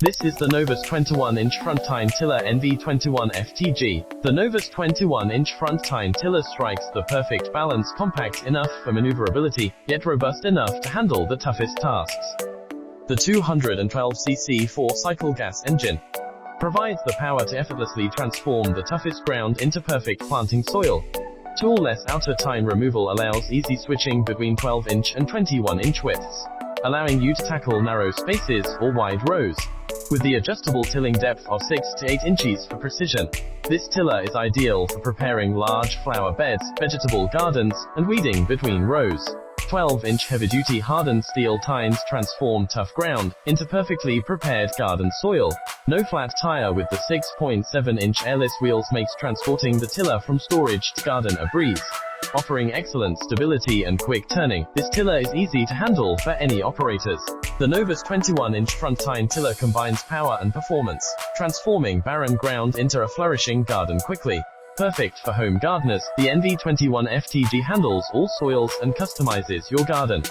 This is the NOVUS 21-inch front tine tiller NV21FTG. The NOVUS 21-inch front tine tiller strikes the perfect balance, compact enough for maneuverability, yet robust enough to handle the toughest tasks. The 212cc 4-cycle gas engine provides the power to effortlessly transform the toughest ground into perfect planting soil. Tool-less outer tine removal allows easy switching between 12-inch and 21-inch widths, allowing you to tackle narrow spaces or wide rows. With the adjustable tilling depth of 6 to 8 inches for precision, this tiller is ideal for preparing large flower beds, vegetable gardens, and weeding between rows. 12-inch heavy-duty hardened steel tines transform tough ground into perfectly prepared garden soil. No flat tire with the 6.7-inch airless wheels makes transporting the tiller from storage to garden a breeze. Offering excellent stability and quick turning, this tiller is easy to handle for any operators. The NOVUS 21-inch front tine tiller combines power and performance, transforming barren ground into a flourishing garden quickly. Perfect for home gardeners, the NV21FTG handles all soils and customizes your garden.